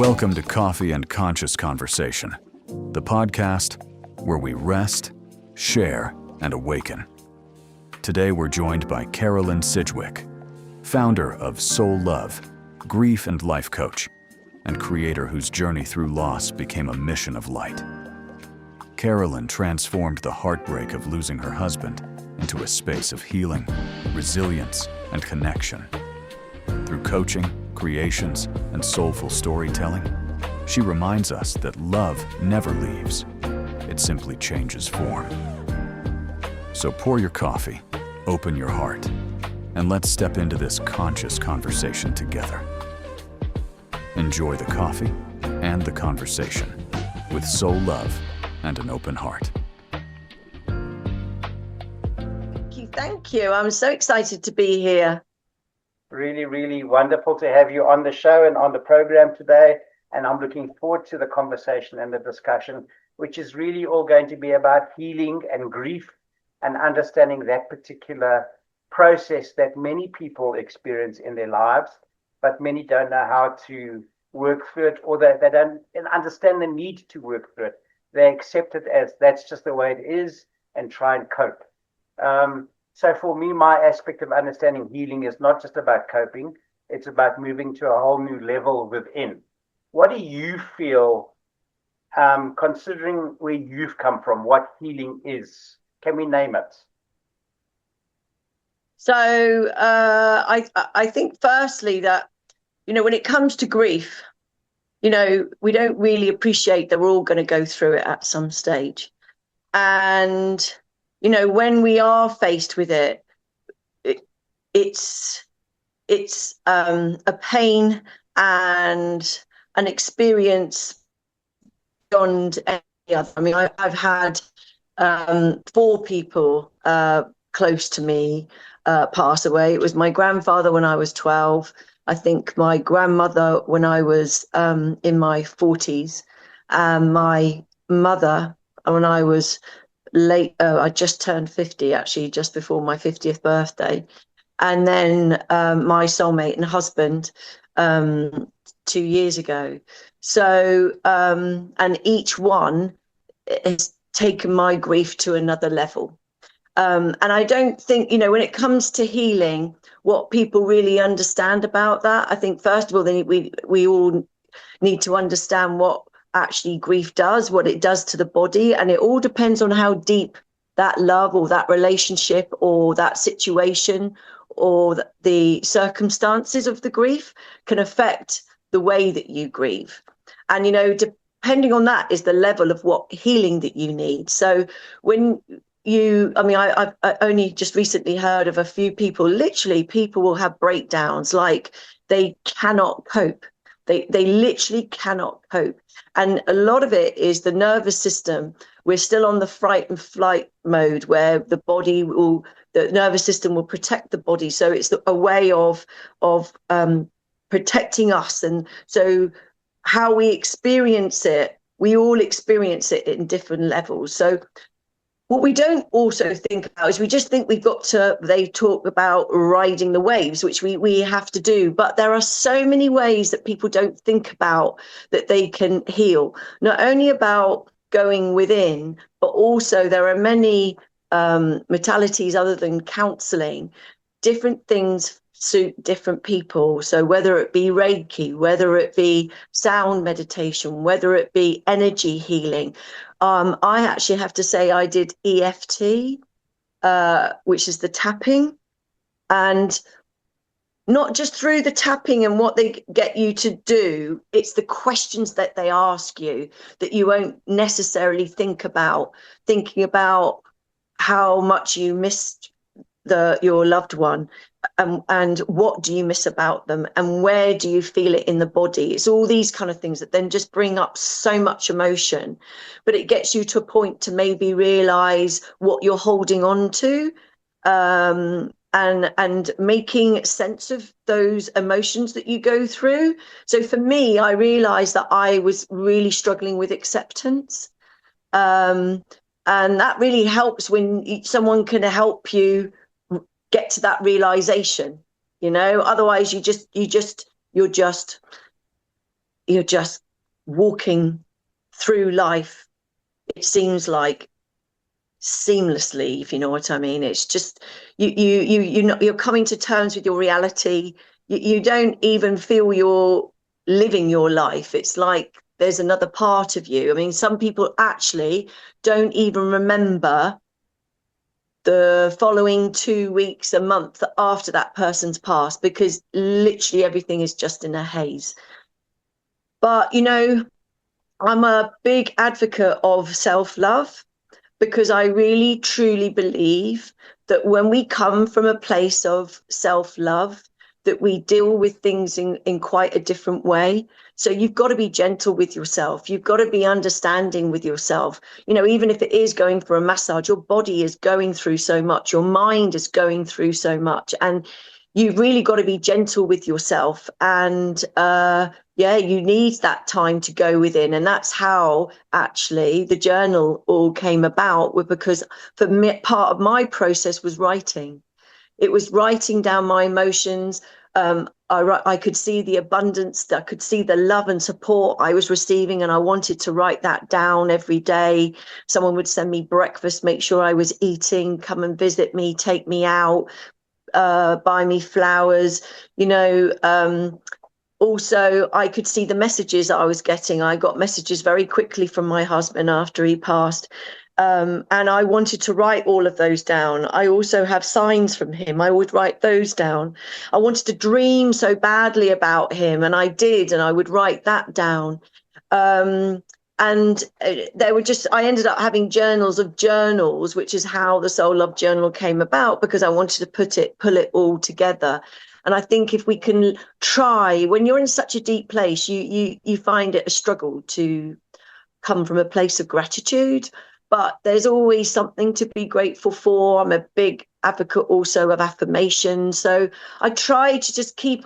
Welcome to Coffee and Conscious Conversation, the podcast where we rest, share, and awaken. Today we're joined by Carolyn Sidgwick, founder of Soul Love, grief and life coach, and creator whose journey through loss became a mission of light. Carolyn transformed the heartbreak of losing her husband into a space of healing, resilience, and connection. Through coaching, creations, and soulful storytelling, she reminds us that love never leaves. It simply changes form. So pour your coffee, open your heart, and let's step into this conscious conversation together. Enjoy the coffee and the conversation with soul love and an open heart. Thank you. I'm so excited to be here. Really, really wonderful to have you on the show and on the program today. And I'm looking forward to the conversation and the discussion, which is really all going to be about healing and grief and understanding that particular process that many people experience in their lives, but many don't know how to work through it, or they don't understand the need to work through it. They accept it as that's just the way it is and try and cope. So for me, my aspect of understanding healing is not just about coping, it's about moving to a whole new level within. What do you feel, considering where you've come from, what healing is? Can we name it? So I think firstly that, when it comes to grief, we don't really appreciate that we're all going to go through it at some stage. And when we are faced with it's a pain and an experience beyond any other. I mean, I've had 4 people close to me pass away. It was my grandfather when I was 12. I think my grandmother when I was in my 40s, and my mother when I was late. I just turned 50, actually, just before my 50th birthday. And then my soulmate and husband 2 years ago. So, and each one has taken my grief to another level. And I don't think, when it comes to healing, what people really understand about that, I think, first of all, we all need to understand what actually grief does, what it does to the body. And it all depends on how deep that love or that relationship or that situation or the circumstances of the grief can affect the way that you grieve. And, depending on that is the level of what healing that you need. So when I've only just recently heard of a few people, literally people will have breakdowns, like they cannot cope. They literally cannot cope. And a lot of it is the nervous system. We're still on the fight and flight mode where the nervous system will protect the body. So it's a way of protecting us. And so how we experience it, we all experience it in different levels. So what we don't also think about is we just think they talk about riding the waves, which we have to do. But there are so many ways that people don't think about that they can heal, not only about going within, but also there are many modalities other than counseling. Different things suit different people. So whether it be Reiki, whether it be sound meditation, whether it be energy healing. I actually have to say I did EFT, which is the tapping, and not just through the tapping and what they get you to do, it's the questions that they ask you that you won't necessarily thinking about how much you missed your loved one, and what do you miss about them, and where do you feel it in the body. It's all these kind of things that then just bring up so much emotion, but it gets you to a point to maybe realize what you're holding on to, and making sense of those emotions that you go through. So for me, I realized that I was really struggling with acceptance, and that really helps when someone can help you get to that realization. Otherwise you're just you're just walking through life, it seems like seamlessly, if you know what I mean. It's just you're coming to terms with your reality. You don't even feel you're living your life. It's like there's another part of you. I mean, some people actually don't even remember the following 2 weeks, a month after that person's passed, because literally everything is just in a haze. But, you know, I'm a big advocate of self-love, because I really truly believe that when we come from a place of self-love, that we deal with things in quite a different way. So you've got to be gentle with yourself. You've got to be understanding with yourself. You know, even if it is going for a massage, your body is going through so much, your mind is going through so much. And you've really got to be gentle with yourself. And yeah, you need that time to go within. And that's how actually the journal all came about, because for me, part of my process was writing. It was writing down my emotions. I could see the abundance, I could see the love and support I was receiving, and I wanted to write that down every day. Someone would send me breakfast, make sure I was eating, come and visit me, take me out, buy me flowers, you know. Also, I could see the messages I was getting. I got messages very quickly from my husband after he passed. And I wanted to write all of those down. I also have signs from him. I would write those down. I wanted to dream so badly about him, and I did, and I would write that down. And they were just, I ended up having journals of journals, which is how the Soul Love Journal came about, because I wanted to pull it all together. And I think if we can try, when you're in such a deep place, you find it a struggle to come from a place of gratitude, but there's always something to be grateful for. I'm a big advocate also of affirmation. So I try to just keep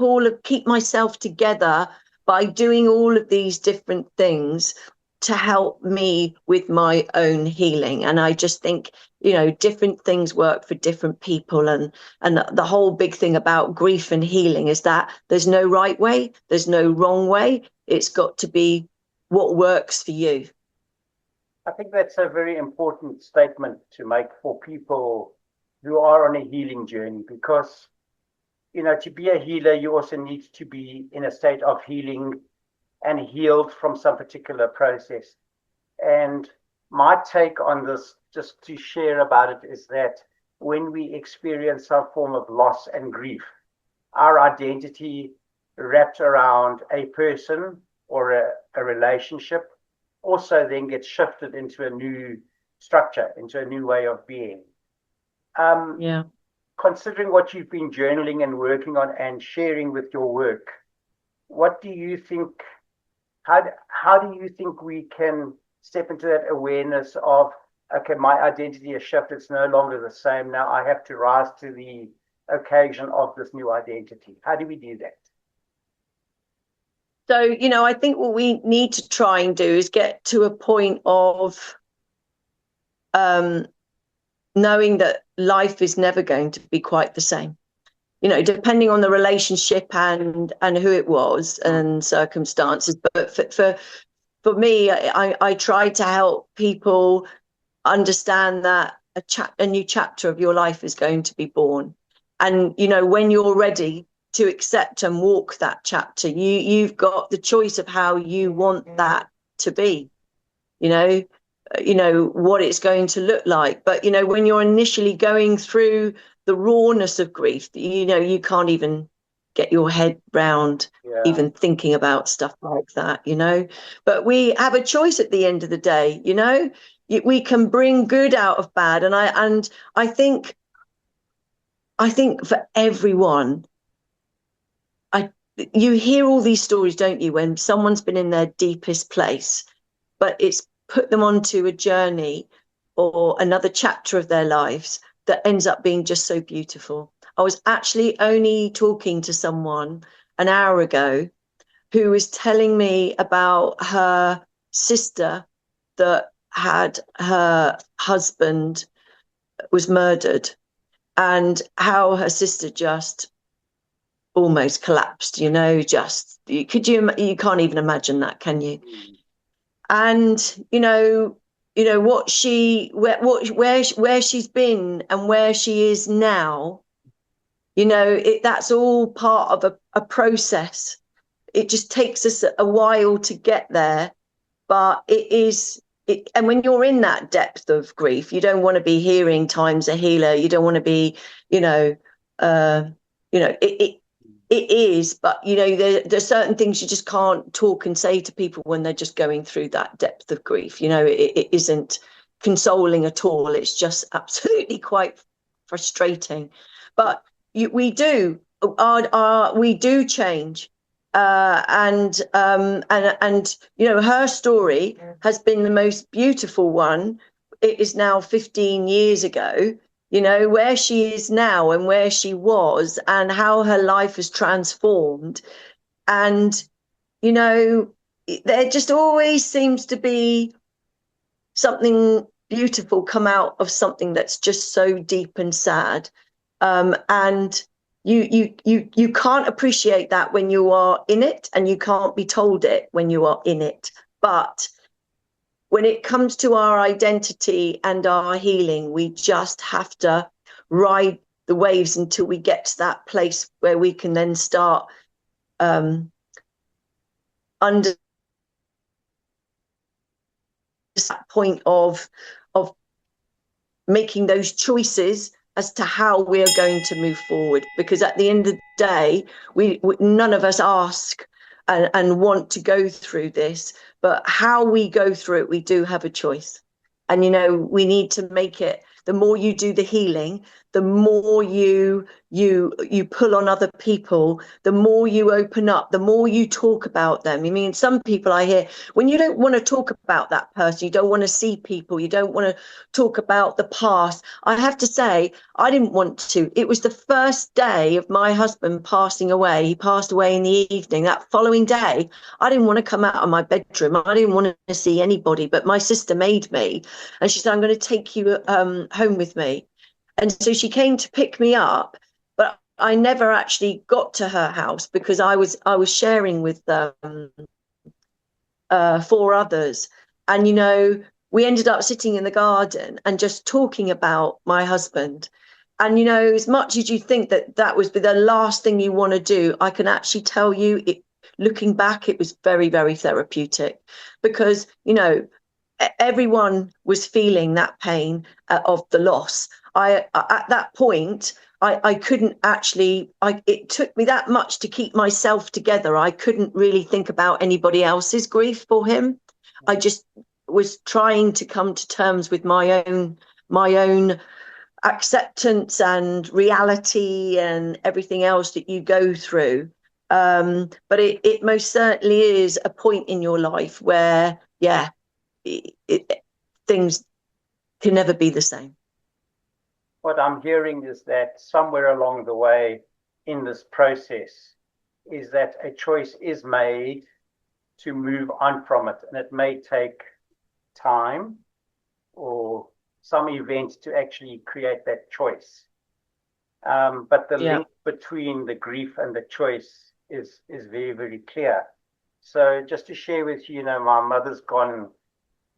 myself together by doing all of these different things to help me with my own healing. And I just think, you know, different things work for different people. And the whole big thing about grief and healing is that there's no right way, there's no wrong way. It's got to be what works for you. I think that's a very important statement to make for people who are on a healing journey, because, you know, to be a healer, you also need to be in a state of healing and healed from some particular process. And my take on this, just to share about it, is that when we experience some form of loss and grief, our identity wrapped around a person or a relationship also then gets shifted into a new structure, into a new way of being. Yeah. Considering what you've been journaling and working on and sharing with your work, what do you think, how do you think we can step into that awareness of, okay, my identity has shifted, it's no longer the same, now I have to rise to the occasion of this new identity? How do we do that? So, you know, I think what we need to try and do is get to a point of knowing that life is never going to be quite the same. You know, depending on the relationship and who it was and circumstances. But for me, I try to help people understand that a new chapter of your life is going to be born. And, you know, when you're ready to accept and walk that chapter, you've got the choice of how you want that to be, you know what it's going to look like. But, you know, when you're initially going through the rawness of grief, you know, you can't even get your head round even thinking about stuff like that, you know. But we have a choice at the end of the day, you know. We can bring good out of bad. And I think for everyone, you hear all these stories, don't you, when someone's been in their deepest place, but it's put them onto a journey or another chapter of their lives that ends up being just so beautiful. I was actually only talking to someone an hour ago who was telling me about her sister that had her husband was murdered, and how her sister just almost collapsed, you know, just you can't even imagine that, can you? And what where she's been and where she is now, that's all part of a process. It just takes us a while to get there, but and when you're in that depth of grief, you don't want to be hearing time's a healer. You don't want to be, it is, but there's certain things you just can't talk and say to people when they're just going through that depth of grief. It isn't consoling at all. It's just absolutely quite frustrating. But we do change. And her story has been the most beautiful one. It is now 15 years ago, where she is now and where she was and how her life has transformed. And, there just always seems to be something beautiful come out of something that's just so deep and sad. And you can't appreciate that when you are in it, and you can't be told it when you are in it. But when it comes to our identity and our healing, we just have to ride the waves until we get to that place where we can then start under that point of making those choices as to how we're going to move forward. Because at the end of the day, we none of us ask and want to go through this, but how we go through it, we do have a choice. And we need to make it. The more you do the healing, the more you pull on other people, the more you open up, the more you talk about them. I mean, some people I hear, when you don't want to talk about that person, you don't want to see people, you don't want to talk about the past. I have to say, I didn't want to. It was the first day of my husband passing away. He passed away in the evening. That following day, I didn't want to come out of my bedroom. I didn't want to see anybody, but my sister made me. And she said, I'm going to take you home with me. And so she came to pick me up, but I never actually got to her house because I was sharing with 4 others. And, we ended up sitting in the garden and just talking about my husband. And, as much as you think that was the last thing you want to do, I can actually tell you, looking back, it was very, very therapeutic because, everyone was feeling that pain of the loss. At that point, I couldn't actually, it took me that much to keep myself together. I couldn't really think about anybody else's grief for him. I just was trying to come to terms with my own acceptance and reality and everything else that you go through. But it most certainly is a point in your life where, things can never be the same. What I'm hearing is that somewhere along the way in this process is that a choice is made to move on from it. And it may take time or some event to actually create that choice. But the link between the grief and the choice is very, very clear. So just to share with you, my mother's gone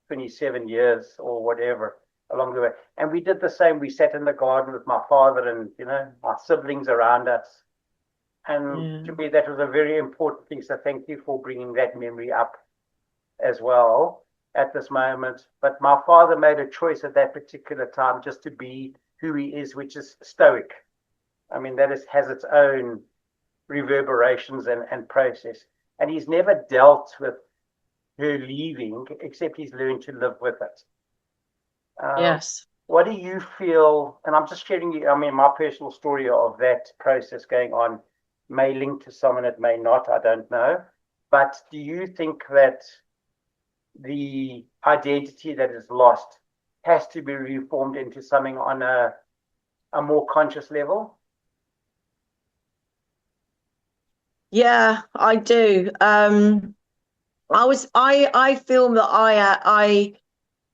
27 years or whatever along the way. And we did the same. We sat in the garden with my father and, my siblings around us. And to me, that was a very important thing. So thank you for bringing that memory up as well at this moment. But my father made a choice at that particular time just to be who he is, which is stoic. I mean, that has its own reverberations and process. And he's never dealt with her leaving, except he's learned to live with it. Yes. What do you feel? And I'm just sharing you, my personal story of that process going on may link to someone, it may not, I don't know. But do you think that the identity that is lost has to be reformed into something on a more conscious level? Yeah, I do. I feel that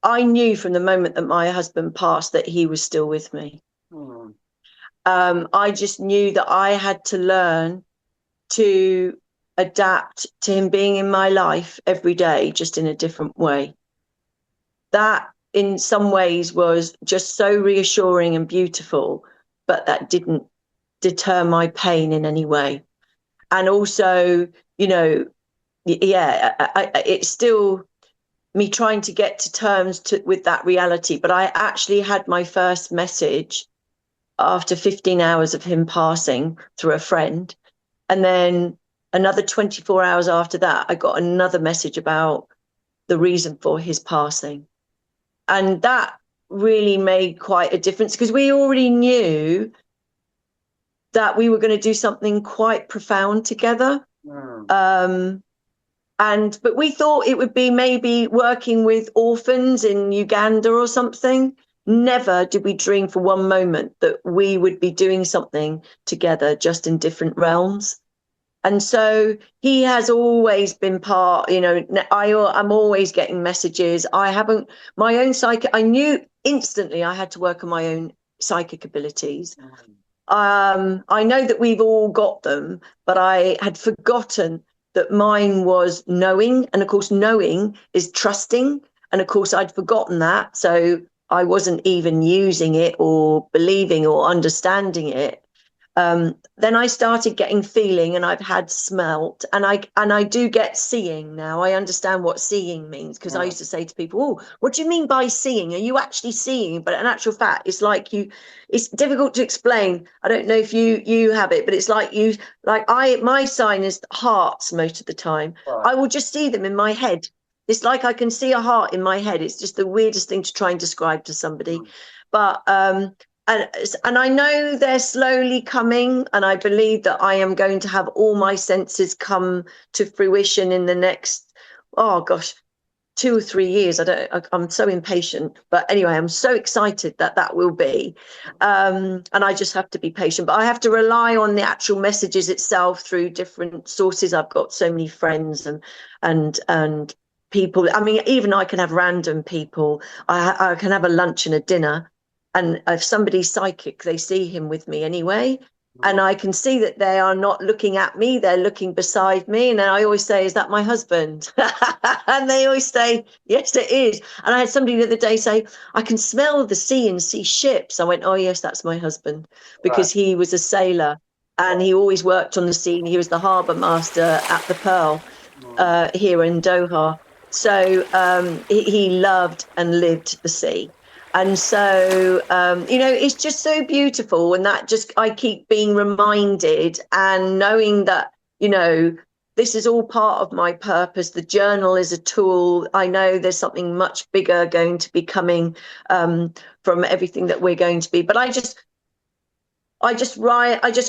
I knew from the moment that my husband passed that he was still with me. I just knew that I had to learn to adapt to him being in my life every day, just in a different way. That in some ways was just so reassuring and beautiful, but that didn't deter my pain in any way. And also, you know, it's still me trying to get to terms with that reality. But I actually had my first message after 15 hours of him passing through a friend. And then another 24 hours after that, I got another message about the reason for his passing. And that really made quite a difference, because we already knew that we were going to do something quite profound together. But we thought it would be maybe working with orphans in Uganda or something. Never did we dream for one moment that we would be doing something together, just in different realms. And so he has always been part, you know, I'm always getting messages. My own psychic, I knew instantly I had to work on my own psychic abilities. I know that we've all got them, but I had forgotten that mine was knowing. And of course, knowing is trusting. And of course, I'd forgotten that. So I wasn't even using it or believing or understanding it. Then I started getting feeling, and I've had smelt, and I do get seeing now. I understand what seeing means, because I used to say to people, "Oh, what do you mean by seeing? Are you actually seeing?" But in actual fact, it's like it's difficult to explain. I don't know if you have it, but it's like my sign is hearts most of the time. Right. I will just see them in my head. It's like I can see a heart in my head. It's just the weirdest thing to try and describe to somebody. But and I know they're slowly coming, and I believe that I am going to have all my senses come to fruition in the next, 2 or 3 years. I'm so impatient, but anyway, I'm so excited that will be, and I just have to be patient. But I have to rely on the actual messages itself through different sources. I've got so many friends and people. I mean, even I can have random people. I can have a lunch and a dinner. And if somebody's psychic, they see him with me anyway. And I can see that they are not looking at me, they're looking beside me. And then I always say, "Is that my husband?" And they always say, "Yes, it is." And I had somebody the other day say, "I can smell the sea and see ships." I went, "Oh, yes, that's my husband," because he was a sailor and he always worked on the sea. And he was the harbour master at the Pearl here in Doha. So he loved and lived the sea. And so, it's just so beautiful. And that just, I keep being reminded and knowing that, this is all part of my purpose. The journal is a tool. I know there's something much bigger going to be coming from everything that we're going to be. But I just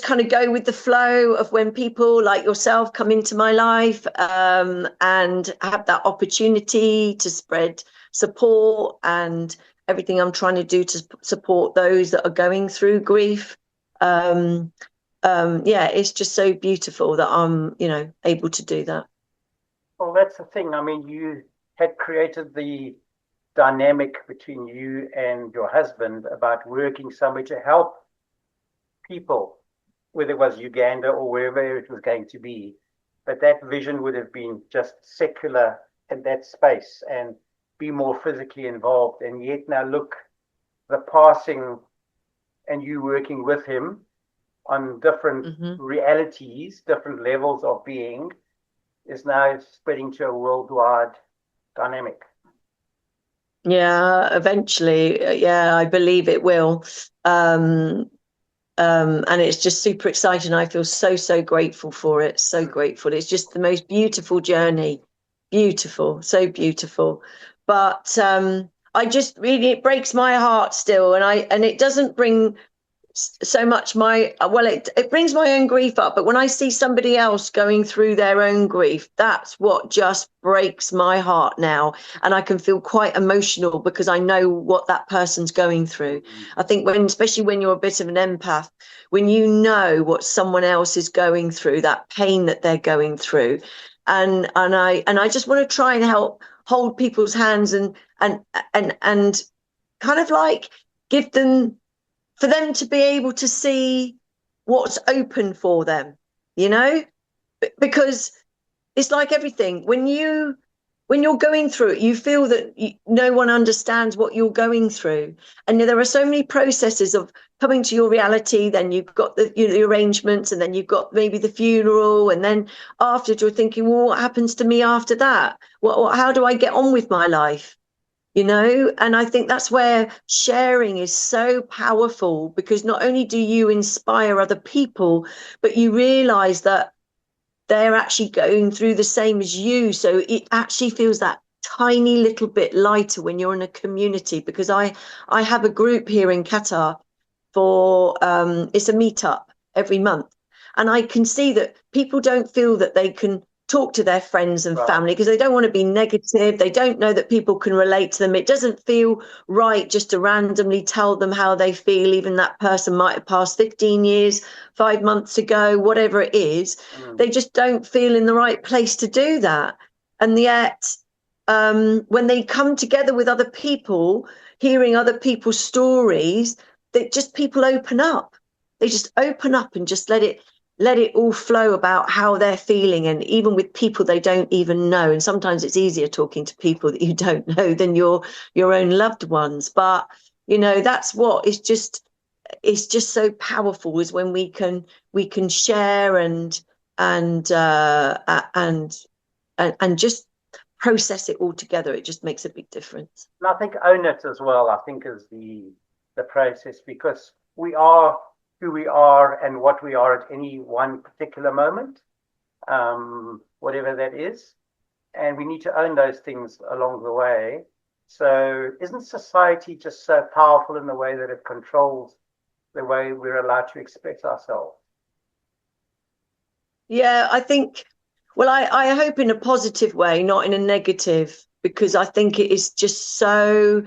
kind of go with the flow of when people like yourself come into my life and have that opportunity to spread support and everything I'm trying to do to support those that are going through grief. It's just so beautiful that I'm, able to do that. Well, that's the thing. I mean, you had created the dynamic between you and your husband about working somewhere to help people, whether it was Uganda or wherever it was going to be. But that vision would have been just secular in that space and be more physically involved. And yet now look, the passing and you working with him on different realities, different levels of being, is now spreading to a worldwide dynamic. Yeah, eventually. I believe it will. And it's just super exciting. I feel so grateful for it. So grateful. It's just the most beautiful journey. Beautiful, so beautiful. But I just really, it breaks my heart still. And it doesn't bring so much it brings my own grief up. But when I see somebody else going through their own grief, that's what just breaks my heart now. And I can feel quite emotional because I know what that person's going through. I think especially when you're a bit of an empath, when you know what someone else is going through, that pain that they're going through. And I just want to try and help hold people's hands and kind of like give them, for them to be able to see what's open for them, because it's like everything. When you're going through it, you feel that no one understands what you're going through. And there are so many processes of coming to your reality. Then you've got the arrangements, and then you've got maybe the funeral. And then after, you're thinking, well, what happens to me after that? How do I get on with my life? And I think that's where sharing is so powerful, because not only do you inspire other people, but you realize that they're actually going through the same as you. So it actually feels that tiny little bit lighter when you're in a community, because I have a group here in Qatar for it's a meetup every month, and I can see that people don't feel that they can talk to their friends and family because they don't want to be negative. They don't know that people can relate to them. It doesn't feel right just to randomly tell them how they feel, even that person might have passed 15 years, 5 months ago, whatever it is. They just don't feel in the right place to do that. And yet when they come together with other people, hearing other people's stories, that just people open up. They just open up and just let it all flow about how they're feeling, and even with people they don't even know. And sometimes it's easier talking to people that you don't know than your own loved ones. But that's what it's just so powerful, is when we can share and just process it all together. It just makes a big difference. And I think own it as well, I think, is the process, because we are who we are and what we are at any one particular moment, whatever that is. And we need to own those things along the way. So isn't society just so powerful in the way that it controls the way we're allowed to express ourselves? Yeah, I think, well, I hope in a positive way, not in a negative, because I think it is just so,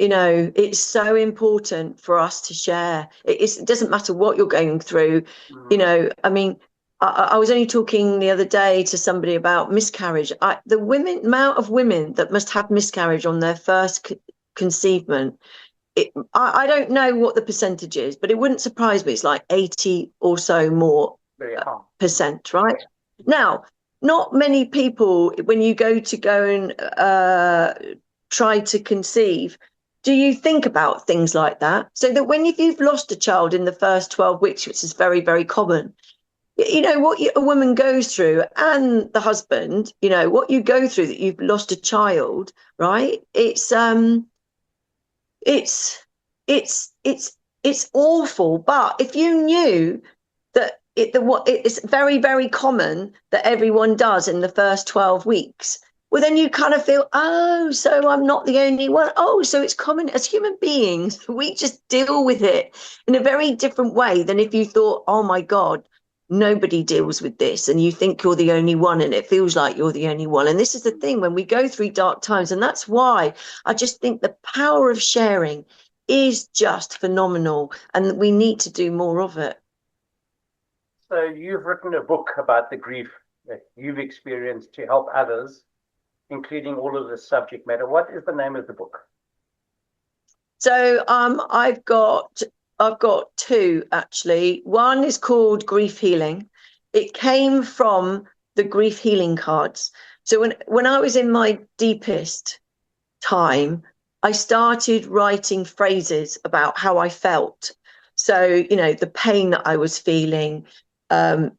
it's so important for us to share. It doesn't matter what you're going through. I mean, I was only talking the other day to somebody about miscarriage. The amount of women that must have miscarriage on their first conceivement, I don't know what the percentage is, but it wouldn't surprise me. It's like 80 or so more percent, right? Now, not many people, when you go and try to conceive, do you think about things like that? So that if you've lost a child in the first 12 weeks, which is very, very common, what a woman goes through, and the husband, what you go through, that you've lost a child, right? It's awful. But if you knew that it's very, very common that everyone does in the first 12 weeks, well, then you kind of feel, oh, so I'm not the only one. Oh, so it's common. As human beings, we just deal with it in a very different way than if you thought, oh my God, nobody deals with this, and you think you're the only one, and it feels like you're the only one. And this is the thing, when we go through dark times, and that's why I just think the power of sharing is just phenomenal, and we need to do more of it. So you've written a book about the grief that you've experienced to help others, including all of this subject matter. What is the name of the book? So I've got two, actually. One is called Grief Healing. It came from the grief healing cards. So when I was in my deepest time, I started writing phrases about how I felt. So, the pain that I was feeling, I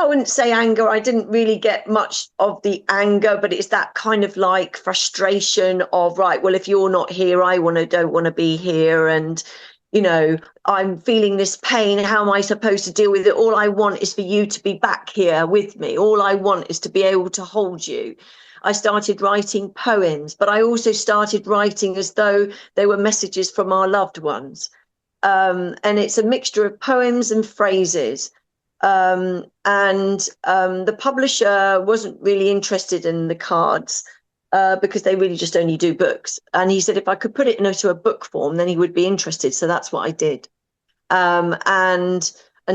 wouldn't say anger. I didn't really get much of the anger, but it's that kind of like frustration of, right, well, if you're not here, I don't want to be here. And, I'm feeling this pain. How am I supposed to deal with it? All I want is for you to be back here with me. All I want is to be able to hold you. I started writing poems, but I also started writing as though they were messages from our loved ones. And it's a mixture of poems and phrases. The publisher wasn't really interested in the cards because they really just only do books. And he said if I could put it into a book form, then he would be interested. So that's what I did. And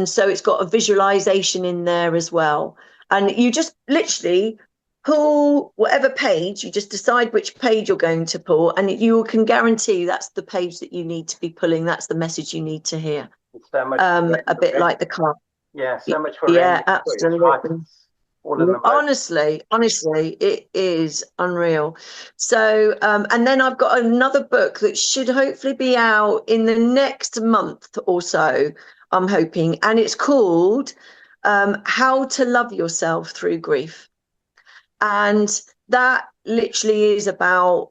so it's got a visualization in there as well. And you just literally pull whatever page, you just decide which page you're going to pull, and you can guarantee that's the page that you need to be pulling. That's the message you need to hear. It's so much a bit like the car. yeah, so much for Yeah, random choice, right? absolutely. It's all in the moment. Honestly, it is unreal. So, and then I've got another book that should hopefully be out in the next month or so, I'm hoping. And it's called How to Love Yourself Through Grief. And that literally is about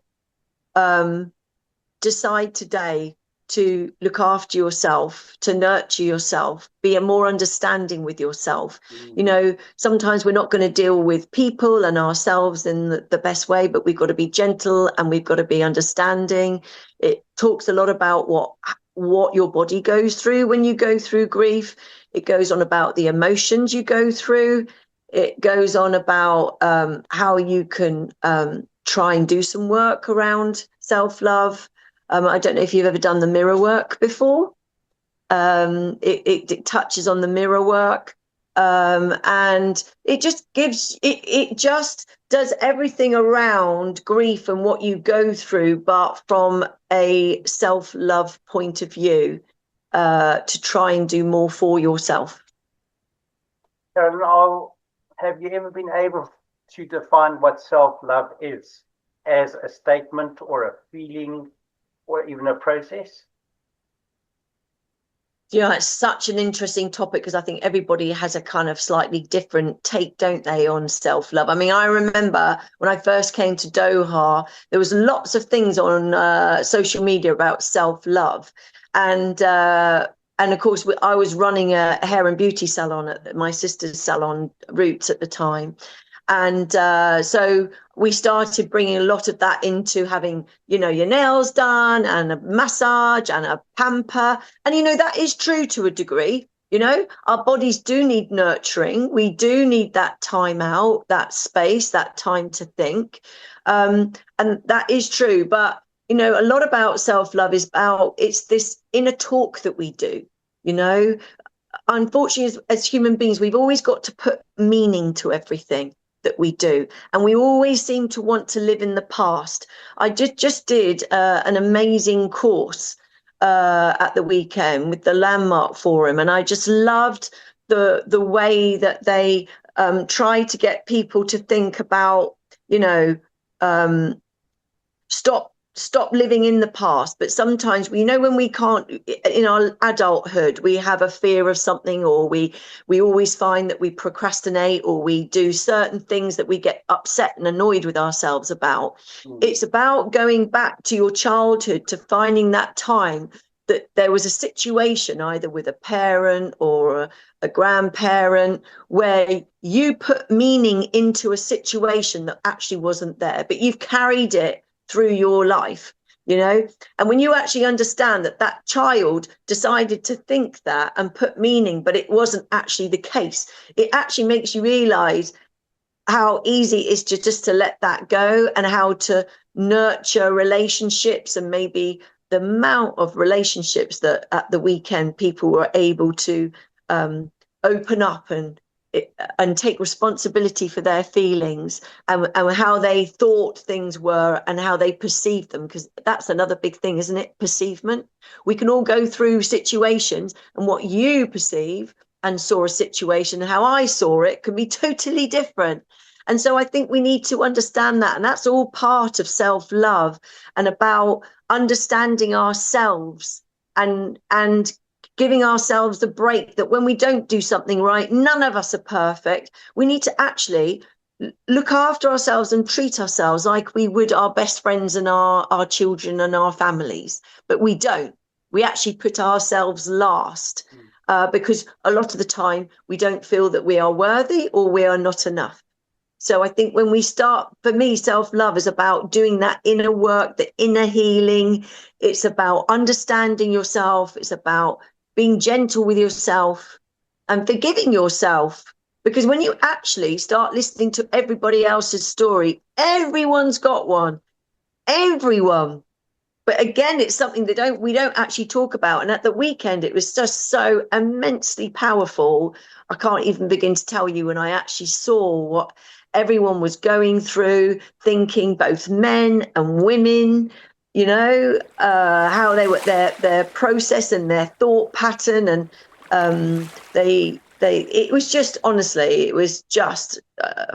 decide today to look after yourself, to nurture yourself, be a more understanding with yourself. You know, sometimes we're not going to deal with people and ourselves in the best way, but we've got to be gentle and we've got to be understanding. It talks a lot about what your body goes through when you go through grief. It goes on about the emotions you go through. It goes on about how you can try and do some work around self-love. I don't know if you've ever done the mirror work before. It touches on the mirror work, and it just gives it just does everything around grief and what you go through, but from a self-love point of view, to try and do more for yourself. Carolyn, have you ever been able to define what self-love is as a statement or a feeling or even a process? Yeah, it's such an interesting topic because I think everybody has a kind of slightly different take, don't they, on self-love. I mean, I remember when I first came to Doha, there was lots of things on social media about self-love. And of course, I was running a hair and beauty salon at my sister's salon, Roots, at the time. And so we started bringing a lot of that into having, you know, your nails done and a massage and a pamper. And, you know, that is true to a degree. You know, our bodies do need nurturing. We do need that time out, that space, that time to think. And that is true. But, you know, a lot about self-love is it's this inner talk that we do, you know. Unfortunately, as human beings, we've always got to put meaning to everything that we do, and we always seem to want to live in the past. I just did an amazing course at the weekend with the Landmark Forum, and I just loved the way that they try to get people to think about, you know, stop living in the past. But sometimes we know when we can't, in our adulthood, we have a fear of something, or we always find that we procrastinate, or we do certain things that we get upset and annoyed with ourselves about. It's about going back to your childhood, to finding that time that there was a situation either with a parent or a grandparent where you put meaning into a situation that actually wasn't there, but you've carried it through your life, you know. And when you actually understand that that child decided to think that and put meaning, but it wasn't actually the case, it actually makes you realize how easy it is to just to let that go, and how to nurture relationships. And maybe the amount of relationships that at the weekend people were able to open up and take responsibility for their feelings, and how they thought things were and how they perceived them, because that's another big thing, isn't it? Perceivement. We can all go through situations, and what you perceive and saw a situation, how I saw it, can be totally different. And so I think we need to understand that, and that's all part of self-love, and about understanding ourselves and giving ourselves the break that when we don't do something right, none of us are perfect. We need to actually look after ourselves and treat ourselves like we would our best friends and our children and our families. But we don't. We actually put ourselves last because a lot of the time we don't feel that we are worthy or we are not enough. So I think when we start, for me, self-love is about doing that inner work, the inner healing. It's about understanding yourself. It's about being gentle with yourself and forgiving yourself. Because when you actually start listening to everybody else's story, everyone's got one, everyone. But again, it's something that we don't actually talk about. And at the weekend, it was just so immensely powerful. I can't even begin to tell you when I actually saw what everyone was going through, thinking, both men and women. how they were their process and their thought pattern, and it was just, honestly, it was just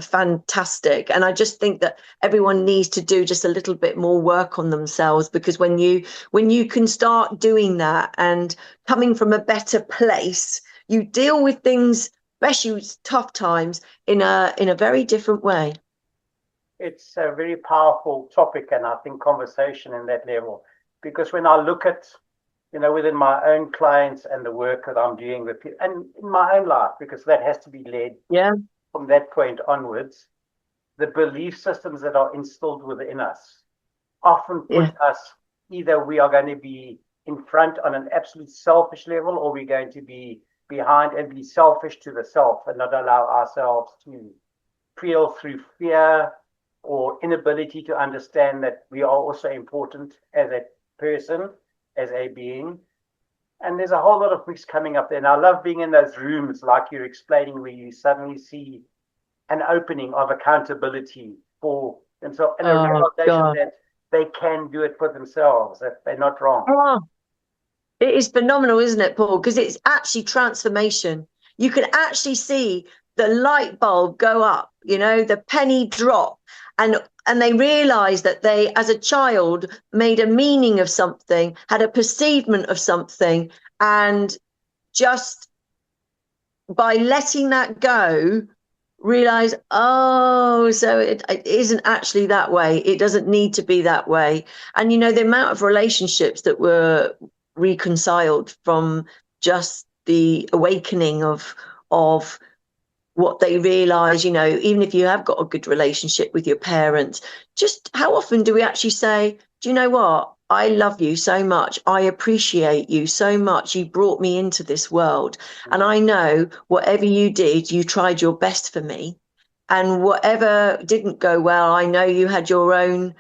fantastic. And I just think that everyone needs to do just a little bit more work on themselves, because when you can start doing that and coming from a better place, you deal with things, especially tough times, in a very different way. It's a very powerful topic, and I think conversation in that level, because when I look at, within my own clients and the work that I'm doing with people and in my own life, because that has to be led from that point onwards, the belief systems that are instilled within us often put us, either we are going to be in front on an absolute selfish level, or we're going to be behind and be selfish to the self and not allow ourselves to feel through fear or inability to understand that we are also important as a person, as a being. And there's a whole lot of mix coming up there. And I love being in those rooms like you're explaining, where you suddenly see an opening of accountability for themselves, and a realization that they can do it for themselves, that they're not wrong. It is phenomenal, isn't it, Paul? Because it's actually transformation. You can actually see the light bulb go up, the penny drop, and they realize that they, as a child, made a meaning of something, had a perceivement of something, and just by letting that go, realize, so it isn't actually that way. It doesn't need to be that way. And the amount of relationships that were reconciled from just the awakening of what they realize, even if you have got a good relationship with your parents, just how often do we actually say, do you know what? I love you so much. I appreciate you so much. You brought me into this world. And I know whatever you did, you tried your best for me. And whatever didn't go well, I know you had your own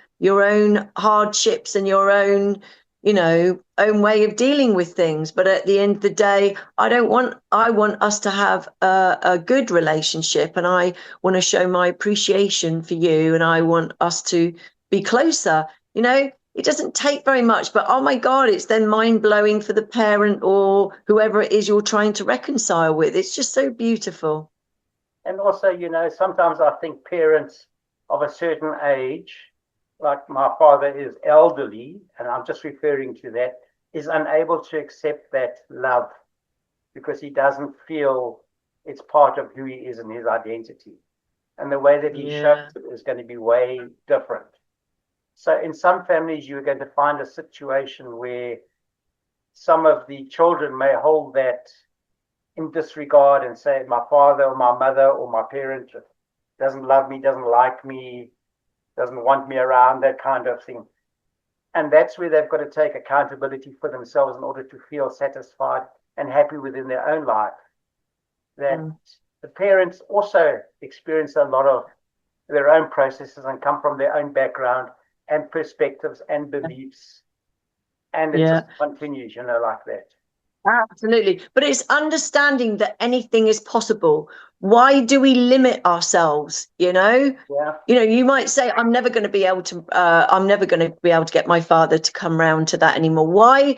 hardships and your own way of dealing with things. But at the end of the day, I want us to have a good relationship, and I want to show my appreciation for you, and I want us to be closer. It doesn't take very much, but oh my God, it's then mind-blowing for the parent or whoever it is you're trying to reconcile with. It's just so beautiful. And also, sometimes I think parents of a certain age, like my father is elderly, and I'm just referring to that, is unable to accept that love because he doesn't feel it's part of who he is and his identity. And the way that he shows it is going to be way different. So in some families, you're going to find a situation where some of the children may hold that in disregard and say, my father or my mother or my parent doesn't love me, doesn't like me, doesn't want me around, that kind of thing. And that's where they've got to take accountability for themselves in order to feel satisfied and happy within their own life. That the parents also experience a lot of their own processes and come from their own background and perspectives and beliefs. And it just continues, like that. Absolutely. But it's understanding that anything is possible. Why do we limit ourselves? You might say, I'm never going to be able to get my father to come round to that anymore. Why?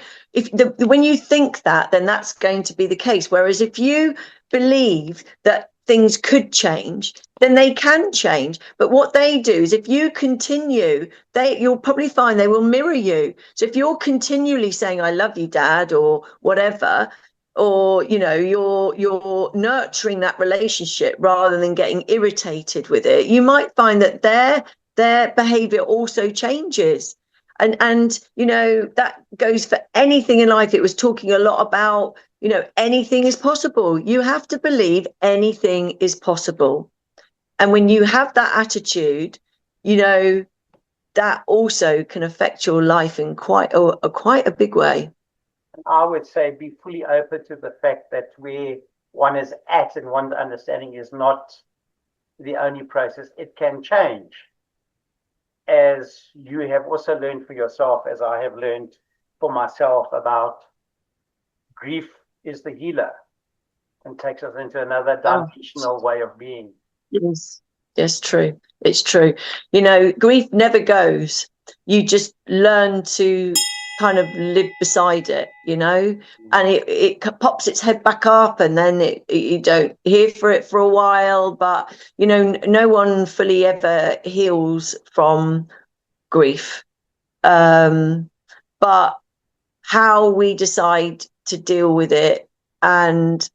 When you think that, then that's going to be the case. Whereas if you believe that things could change, then they can change. But what they do is, if you continue, you'll probably find they will mirror you. So if you're continually saying, I love you, Dad, or whatever, or you're nurturing that relationship rather than getting irritated with it, you might find that their behavior also changes. And that goes for anything in life. It was talking a lot about, anything is possible. You have to believe anything is possible. And when you have that attitude, that also can affect your life in quite a big way. I would say be fully open to the fact that where one is at and one's understanding is not the only process. It can change. As you have also learned for yourself, as I have learned for myself, about grief is the healer and takes us into another dimensional way of being. Yes, true. It's true. Grief never goes. you just learn to kind of live beside it, you know, and it pops its head back up, and then you don't hear for it for a while. But you know, no one fully ever heals from grief. But how we decide to deal with it, and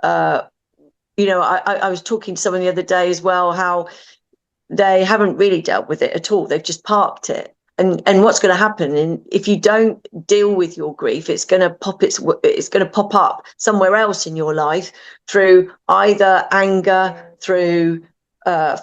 you know, I was talking to someone the other day as well, how they haven't really dealt with it at all. They've just parked it. And what's going to happen? And if you don't deal with your grief, it's going to pop up somewhere else in your life through either anger, through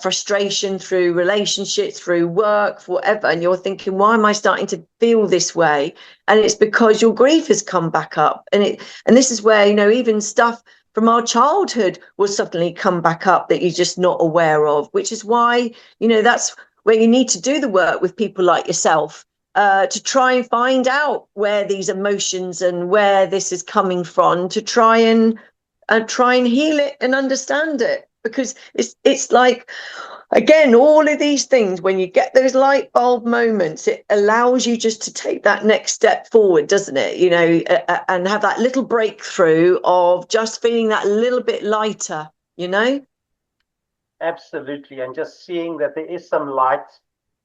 frustration, through relationships, through work, whatever. And you're thinking, why am I starting to feel this way? And it's because your grief has come back up. And this is where, you know, even stuff from our childhood will suddenly come back up that you're just not aware of, which is why, you know, that's where you need to do the work with people like yourself, to try and find out where these emotions and where this is coming from, to try and heal it and understand it. Because it's like, again, all of these things, when you get those light bulb moments, it allows you just to take that next step forward, doesn't it? You know, and have that little breakthrough of just feeling that little bit lighter, you know? Absolutely. And just seeing that there is some light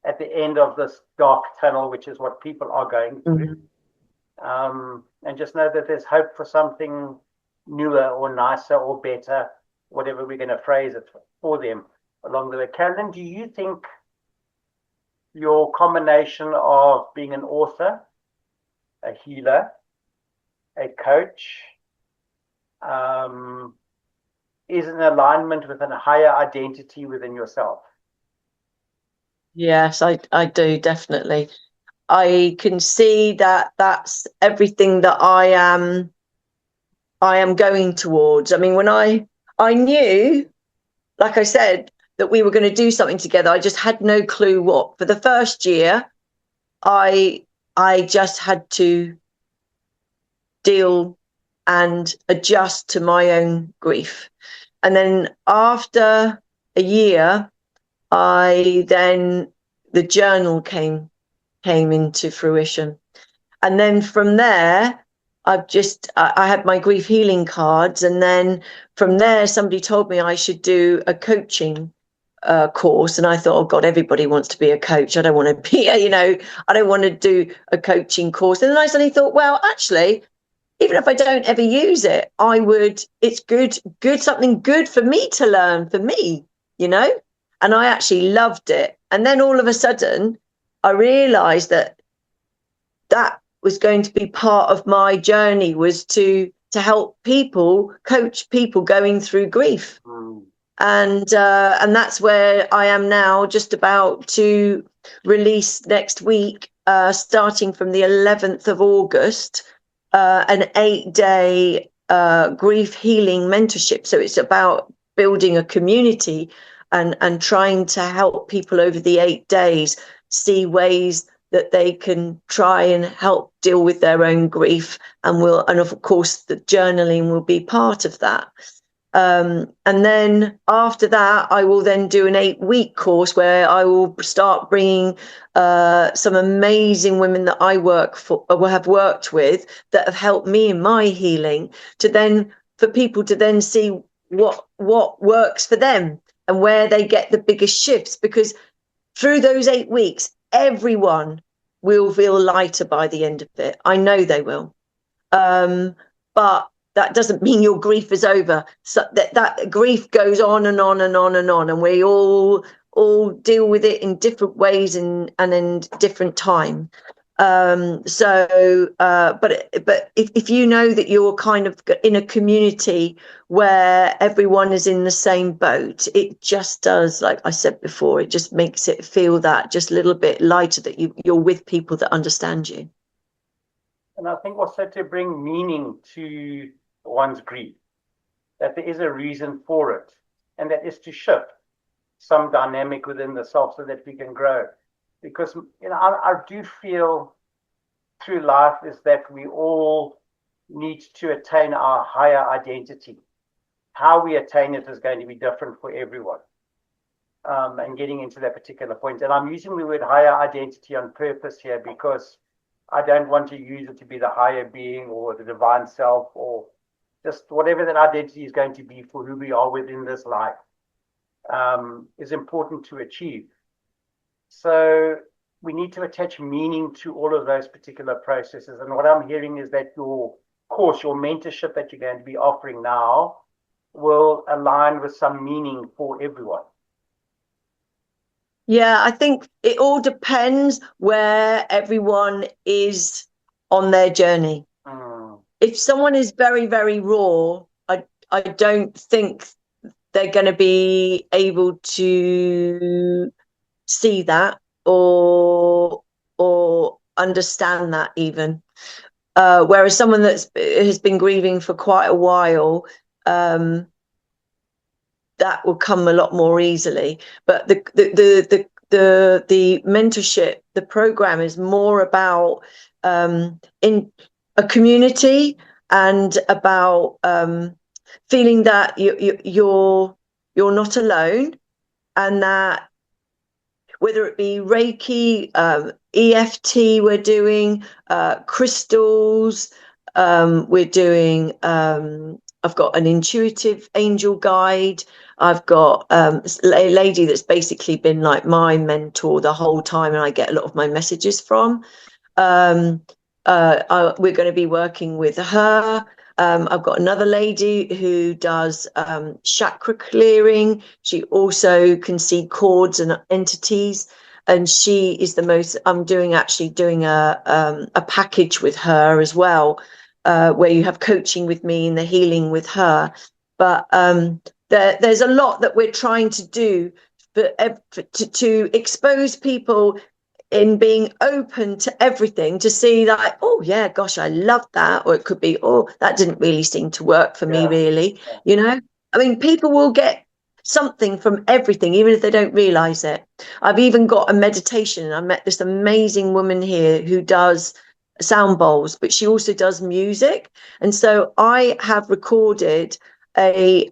at the end of this dark tunnel, which is what people are going through. And just know that there's hope for something newer or nicer or better, whatever we're going to phrase it for them along the way. Carolyn, do you think your combination of being an author, a healer, a coach, is in alignment with a higher identity within yourself? Yes, I do, definitely. I can see that that's everything that I am going towards. I mean, when I knew, like I said, that we were going to do something together, I just had no clue what. For the first year, I just had to deal and adjust to my own grief. And then after a year, the journal came into fruition. And then from there, I had my grief healing cards. And then from there, somebody told me I should do a coaching course. And I thought, oh God, everybody wants to be a coach. I don't want to be, you know, I don't want to do a coaching course. And then I suddenly thought, well, actually, even if I don't ever use it, it's good, something good for me to learn for me, you know? And I actually loved it. And then all of a sudden, I realized that was going to be part of my journey, was to help people, coach people going through grief. And that's where I am now, just about to release next week, starting from the 11th of August, an 8-day grief healing mentorship. So it's about building a community and trying to help people over the 8 days see ways that they can try and help deal with their own grief. And of course, the journaling will be part of that. And then after that, I will then do an 8-week course where I will start bringing some amazing women that I have worked with, that have helped me in my healing, for people to then see what works for them and where they get the biggest shifts. Because through those 8 weeks, everyone will feel lighter by the end of it. I know they will. But that doesn't mean your grief is over. So that grief goes on and on and on and on, and we all deal with it in different ways and in different time. But if you know that you're kind of in a community where everyone is in the same boat, it just does, like I said before, it just makes it feel that just a little bit lighter, that you're with people that understand you. And I think also to bring meaning to one's grief, that there is a reason for it, and that is to shift some dynamic within the self so that we can grow. Because, you know, I do feel through life is that we all need to attain our higher identity. How we attain it is going to be different for everyone. and getting into that particular point. And I'm using the word higher identity on purpose here because I don't want to use it to be the higher being or the divine self or just whatever that identity is going to be for who we are within this life, is important to achieve. So we need to attach meaning to all of those particular processes. And what I'm hearing is that your course, your mentorship that you're going to be offering now will align with some meaning for everyone. Yeah, I think it all depends where everyone is on their journey. If someone is very, very raw, I don't think they're going to be able to see that or understand that even. Whereas someone that has been grieving for quite a while, that will come a lot more easily. But the mentorship, the program is more about in a community and about feeling that you're not alone, and that whether it be Reiki, EFT, we're doing crystals, we're doing. I've got an intuitive angel guide. I've got a lady that's basically been like my mentor the whole time, and I get a lot of my messages from. We're going to be working with her. I've got another lady who does chakra clearing. She also can see cords and entities, and she is the most. I'm doing a package with her as well, where you have coaching with me and the healing with her. But there's a lot that we're trying to do to expose people in being open to everything, to see that, oh yeah, gosh, I love that. Or it could be, oh, that didn't really seem to work for me, really. You know, I mean, people will get something from everything, even if they don't realize it. I've even got a meditation. I met this amazing woman here who does sound bowls, but she also does music. And so I have recorded a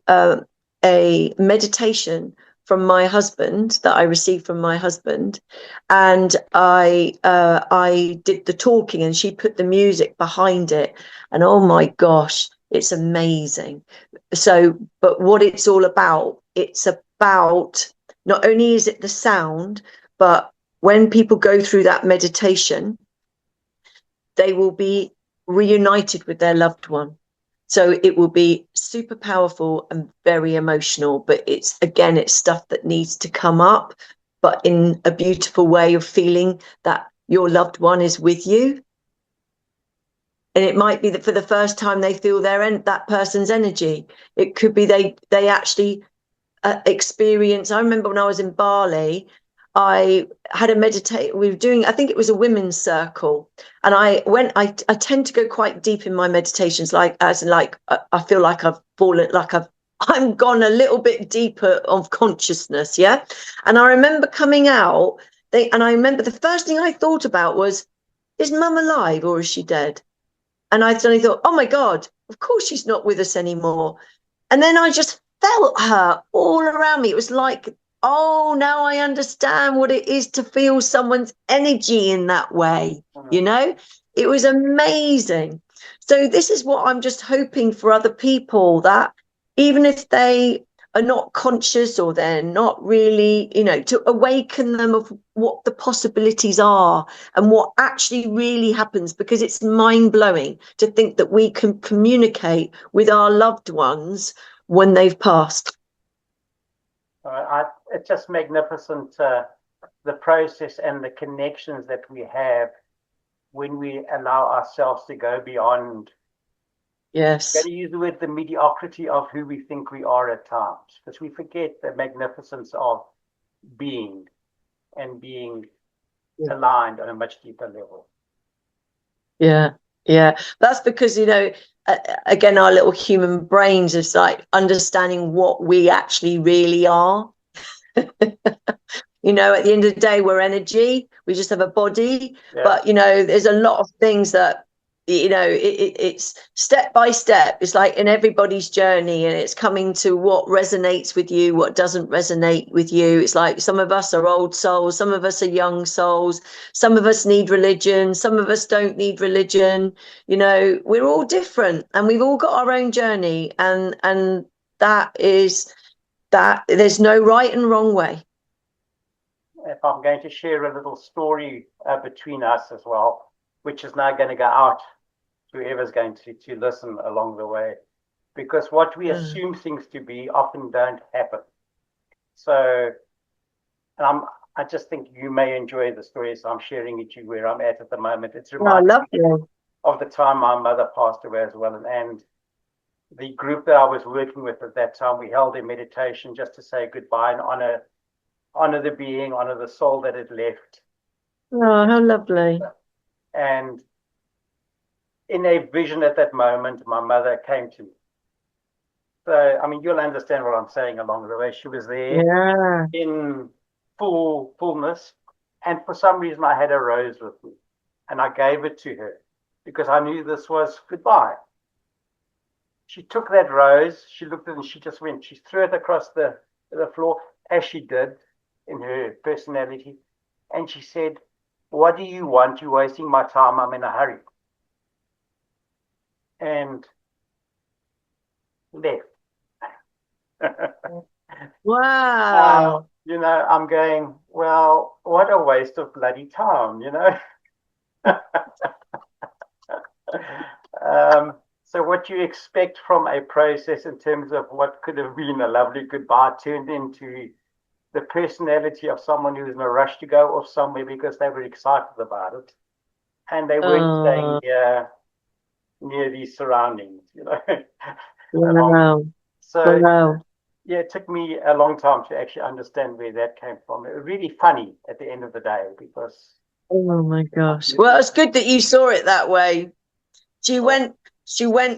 meditation from my husband that I received from my husband, and I did the talking and she put the music behind it, and oh my gosh, it's amazing. So, but what it's all about, it's about, not only is it the sound, but when people go through that meditation, they will be reunited with their loved one. So it will be super powerful and very emotional, but it's stuff that needs to come up, but in a beautiful way of feeling that your loved one is with you. And it might be that for the first time they feel that person's energy. It could be they actually experience. I remember when I was in Bali, I had a meditate. We were doing, I think it was a women's circle, and I tend to go quite deep in my meditations, I feel like I've fallen, I'm gone a little bit deeper of consciousness, yeah. And I remember coming out, and I remember the first thing I thought about was, is Mum alive or is she dead? And I suddenly thought, oh my God, of course she's not with us anymore. And then I just felt her all around me. It was like, oh, now I understand what it is to feel someone's energy in that way. You know, it was amazing. So this is what I'm just hoping for other people, that even if they are not conscious or they're not really, you know, to awaken them of what the possibilities are and what actually really happens, because it's mind-blowing to think that we can communicate with our loved ones when they've passed. It's just magnificent, the process and the connections that we have when we allow ourselves to go beyond. Yes. I'm going to use the word the mediocrity of who we think we are at times, because we forget the magnificence of being and being aligned on a much deeper level. Yeah. That's because, you know, again, our little human brains is like understanding what we actually really are. You know, at the end of the day, we're energy. We just have a body. But, you know, there's a lot of things that it's step by step. It's like in everybody's journey, and it's coming to what resonates with you, what doesn't resonate with you. It's like some of us are old souls, some of us are young souls, some of us need religion, some of us don't need religion. We're all different, and we've all got our own journey, and that is that. There's no right and wrong way. If I'm going to share a little story between us as well, which is now going to go out to whoever's going to listen along the way, because what we assume things to be often don't happen. So, and I just think you may enjoy the story, so I'm sharing it to you where I'm at the moment. It's reminding me of the time my mother passed away as well, and the group that I was working with at that time, we held a meditation just to say goodbye and honor the being, honor the soul that had left. Oh, how lovely. And in a vision at that moment, my mother came to me. So, I mean, you'll understand what I'm saying along the way. She was there in fullness. And for some reason, I had a rose with me. And I gave it to her because I knew this was goodbye. She took that rose, she looked at it, and she just went. She threw it across the floor, as she did in her personality. And she said, "What do you want? You're wasting my time. I'm in a hurry." And left. Wow. I'm going, well, what a waste of bloody time, So what you expect from a process in terms of what could have been a lovely goodbye turned into the personality of someone who's in a rush to go off somewhere because they were excited about it. And they weren't staying near these surroundings, Wow. So, yeah, it took me a long time to actually understand where that came from. It was really funny at the end of the day because... Oh, my gosh. Well, it's good that you saw it that way. She went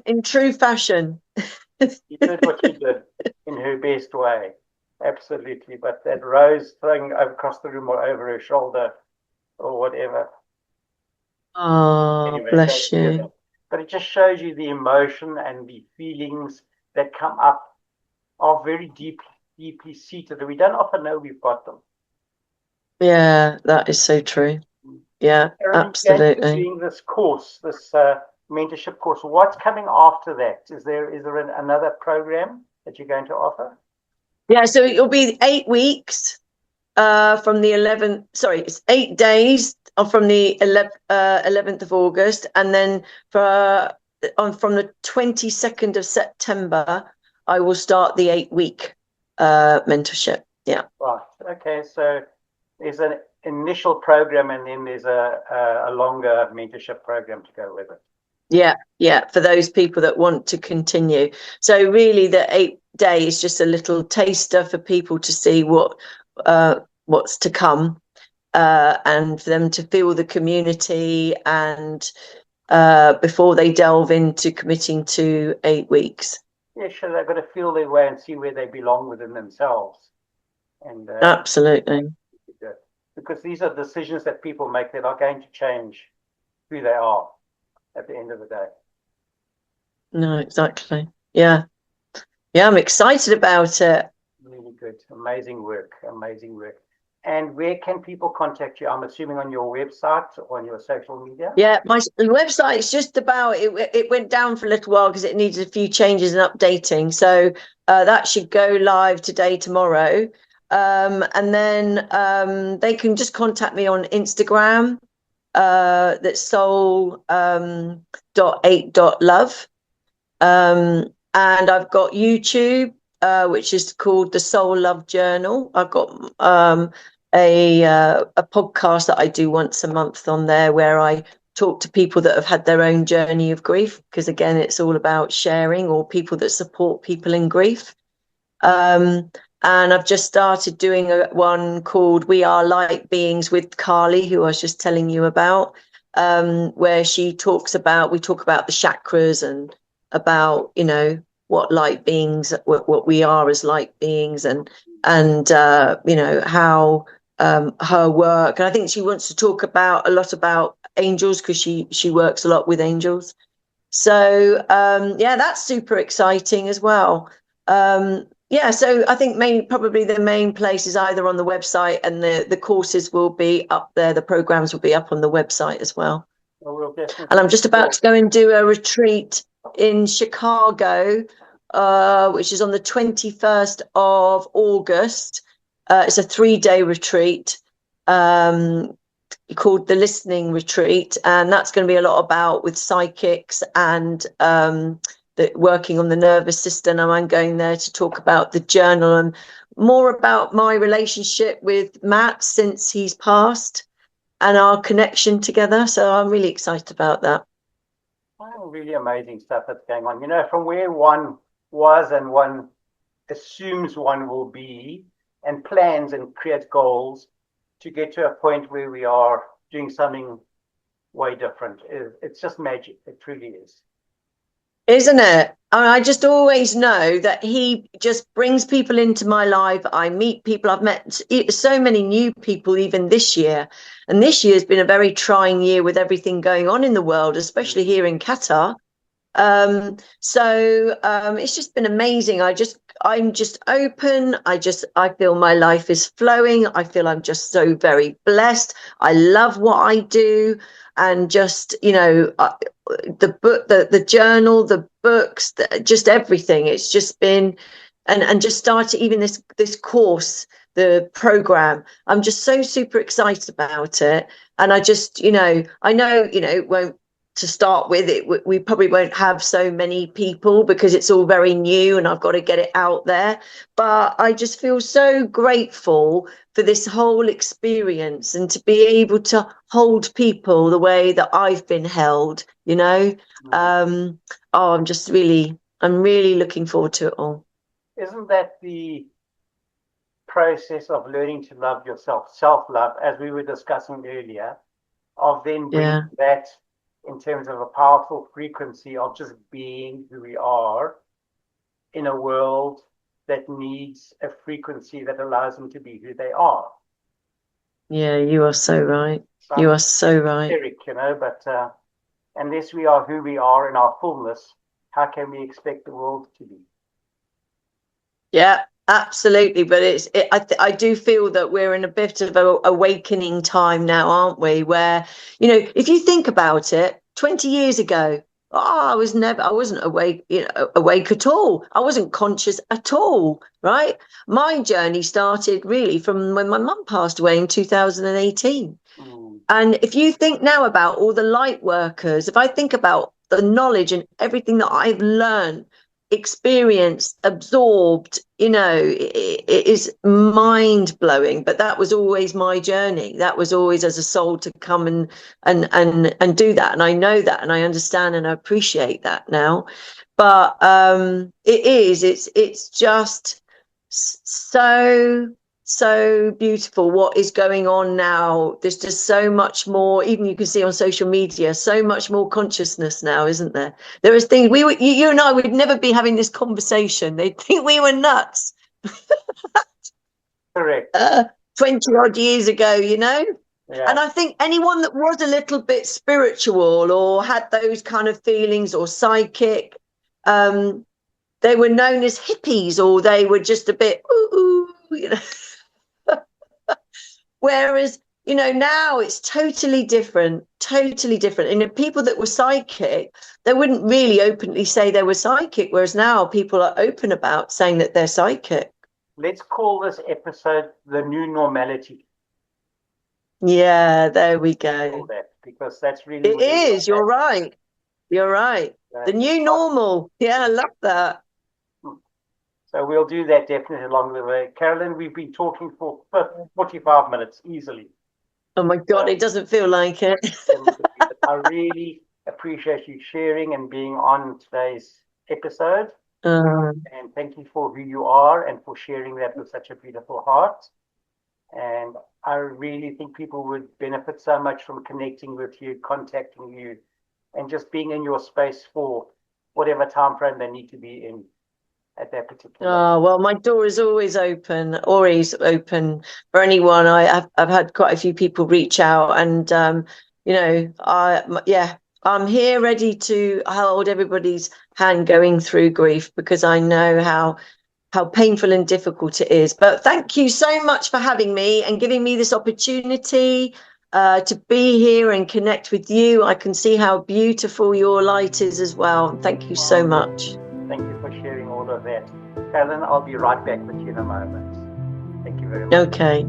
in true fashion. She did what she did in her best way. Absolutely. But that rose thing across the room or over her shoulder or whatever. Oh, anyway, bless you. But it just shows you the emotion and the feelings that come up are very deeply seated, and we don't often know we've got them. Yeah, that is so true. Yeah, Carolyn, absolutely. Doing this course, this mentorship course, what's coming after that? Is there another program that you're going to offer? Yeah, so it'll be 8 weeks from the 11th. Sorry, it's 8 days from the 11th of August, and then from the 22nd of September, I will start the 8-week mentorship. Yeah. Right. Okay. So there's an initial program, and then there's a longer mentorship program to go with it. Yeah. For those people that want to continue. So really, the 8 day is just a little taster for people to see what's to come, and for them to feel the community, and before they delve into committing to 8 weeks. Yeah, sure. They've got to feel their way and see where they belong within themselves. And absolutely. Because these are decisions that people make. They're not going to change who they are at the end of the day. No, exactly. Yeah, I'm excited about it. Really good. Amazing work. And where can people contact you? I'm assuming on your website or on your social media? Yeah, my website is just about, it went down for a little while because it needed a few changes and updating. So that should go live today, tomorrow. And then they can just contact me on Instagram. That's soul.8.love. And I've got YouTube, which is called the Soul Love Journal. I've got a podcast that I do once a month on there, where I talk to people that have had their own journey of grief, because again, it's all about sharing, or people that support people in grief. And I've just started doing one called We Are Light Beings with Carly, who I was just telling you about, where we talk about the chakras and about, what light beings, what we are as light beings, and how her work. And I think she wants to talk a lot about angels, because she works a lot with angels. So yeah, that's super exciting as well. Yeah, so I think probably the main place is either on the website, and the courses will be up there. The programs will be up on the website as well. Well, we'll definitely. And I'm just about to go and do a retreat in Chicago, which is on the 21st of August. It's a 3-day retreat called the Listening Retreat, and that's going to be a lot about with psychics and working on the nervous system. And I'm going there to talk about the journal and more about my relationship with Matt since he's passed, and our connection together. So I'm really excited about that. Oh, really amazing stuff that's going on. You know, from where one was and one assumes one will be, and plans and creates goals to get to a point where we are doing something way different. It's just magic. It truly is. Isn't it? I just always know that he just brings people into my life. I meet people. I've met so many new people even this year. And this year has been a very trying year with everything going on in the world, especially here in Qatar. So it's just been amazing. I'm just open. I feel my life is flowing. I feel I'm just so very blessed. I love what I do. And just, you know, the book, the journal, the books, just everything. It's just been, and just started even this course, the program. I'm just so super excited about it. And I just, you know, I know, you know, it won't, to start with, we probably won't have so many people because it's all very new and I've got to get it out there. But I just feel so grateful for this whole experience and to be able to hold people the way that I've been held, you know. I'm really looking forward to it all. Isn't that the process of learning to love yourself, self-love, as we were discussing earlier, of then bringing that in terms of a powerful frequency of just being who we are in a world that needs a frequency that allows them to be who they are. Yeah, you are so right. You are so right. You know, but unless we are who we are in our fullness, how can we expect the world to be? Yeah, absolutely. But I do feel that we're in a bit of an awakening time now, aren't we? Where, you know, if you think about it, 20 years ago, I wasn't awake, you know, awake at all. I wasn't conscious at all, right? My journey started really from when my mum passed away in 2018. And if you think now about all the light workers, if I think about the knowledge and everything that I've learned, experienced, absorbed, you know, it is mind blowing. But that was always my journey. That was always as a soul to come and do that. And I know that, and I understand and I appreciate that now. But it's just so beautiful what is going on now. There's just so much more, even you can see on social media, so much more consciousness now, isn't there? There is things you and I would never be having this conversation. They'd think we were nuts. Correct. 20 odd years ago, you know. Yeah. And I think anyone that was a little bit spiritual or had those kind of feelings or psychic, they were known as hippies, or they were just a bit ooh, you know. Whereas, you know, now it's totally different. And the people that were psychic, they wouldn't really openly say they were psychic, whereas now people are open about saying that they're psychic. Let's call this episode the new normality. Yeah, there we go. Because that's really it is. You're right. You're right. The new normal. Yeah, I love that. So we'll do that definitely along the way. Carolyn, we've been talking for 45 minutes easily. Oh my God, it doesn't feel like it. I really appreciate you sharing and being on today's episode. And thank you for who you are and for sharing that with such a beautiful heart. And I really think people would benefit so much from connecting with you, contacting you, and just being in your space for whatever time frame they need to be in. at that particular Oh, well, my door is always open for anyone. I've had quite a few people reach out, and I'm here ready to hold everybody's hand going through grief, because I know how painful and difficult it is. But thank you so much for having me and giving me this opportunity to be here and connect with you. I can see how beautiful your light is as well. Thank you so much. Thank you for sharing all of that. Carolyn, I'll be right back with you in a moment. Thank you very much. Okay.